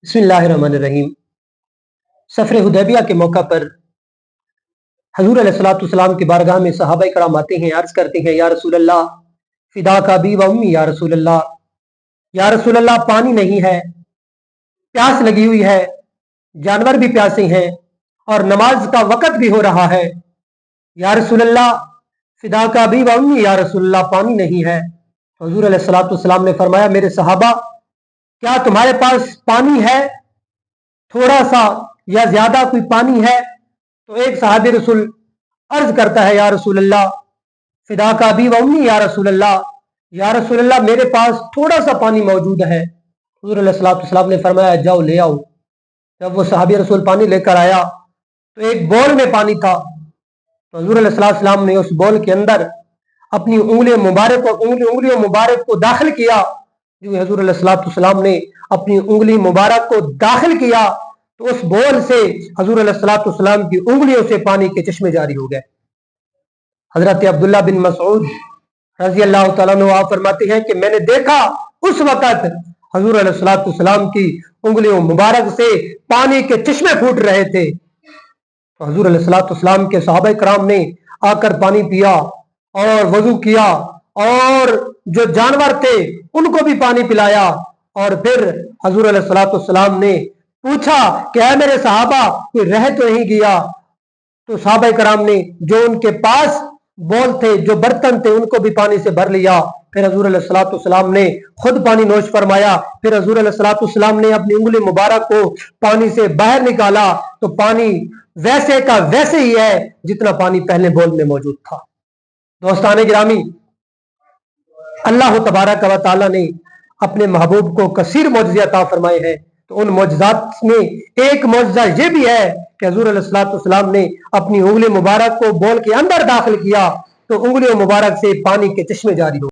बिस्मिल्लाहिर्रहमानिर्रहीम। सफ़र हुदैबिया के मौका पर हजूर अलैहिस्सलाम की बारगाह में सहाबा कराम आते हैं, अर्ज करते हैं, या रसूल अल्लाह फिदा का बी व उम्मी, या रसूल अल्लाह पानी नहीं है, प्यास लगी हुई है, जानवर भी प्यासे हैं और नमाज का वक़्त भी हो रहा है। या रसूल अल्लाह फिदा का बी व उम्मी, या रसूल अल्लाह पानी नहीं है। हजूर अलैहिस्सलाम ने फरमाया, मेरे सहाबा क्या तुम्हारे पास पानी है, थोड़ा सा या ज्यादा कोई पानी है? तो एक साहबी रसूल अर्ज करता है, या रसूल अल्लाह फिदा का बी व उम्मी, या रसूल अल्लाह मेरे पास थोड़ा सा पानी मौजूद है। हुजूर अलैहिस्सलाम ने फरमाया, जाओ ले आओ। जब वो साहबी रसूल पानी लेकर आया तो एक बोल में पानी था। तो हुजूर अलैहिस्सलाम ने उस बोल के अंदर अपनी उंगलियों मुबारक को दाखिल किया। जो हजूर अलैहिस्सलाम ने अपनी उंगली मुबारक को दाखिल किया तो उस बोल से हजूर अलैहिस्सलाम की उंगलियों से पानी के चश्मे जारी हो गए। हजरत अब्दुल्ला बिन मसऊद रजी अल्लाह तआला अन्हु आप फरमाते हैं कि मैंने देखा उस वक़्त हजूर अलैहिस्सलाम की उंगलियों मुबारक से पानी के चश्मे फूट रहे थे। तो हजूर अलैहिस्सलाम के सहाबा कराम ने आकर पानी पिया और वजू किया और जो जानवर थे उनको भी पानी पिलाया। और फिर हजूर अलैहिस्सलाम ने पूछा कि ऐ मेरे सहाबा, कोई रह तो नहीं गया? तो सहाबा कराम ने जो उनके पास बोल थे, जो बर्तन थे, उनको भी पानी से भर लिया। फिर हजूर अलैहिस्सलाम ने खुद पानी नोश फरमाया। फिर हजूर अलैहिस्सलाम ने अपनी उंगली मुबारक को पानी से बाहर निकाला तो पानी वैसे का वैसे ही है जितना पानी पहले बोल में मौजूद था। दोस्तान गिरामी, अल्लाह तबारक व तआला ने अपने महबूब को कसीर मौजज़े अता फरमाए हैं। तो उन मौजज़ात में एक मौजज़ा ये भी है कि हजूर अलैहिस्सलाम ने अपनी उंगली मुबारक को बोल के अंदर दाखिल किया तो उंगलियों मुबारक से पानी के चश्मे जारी हो।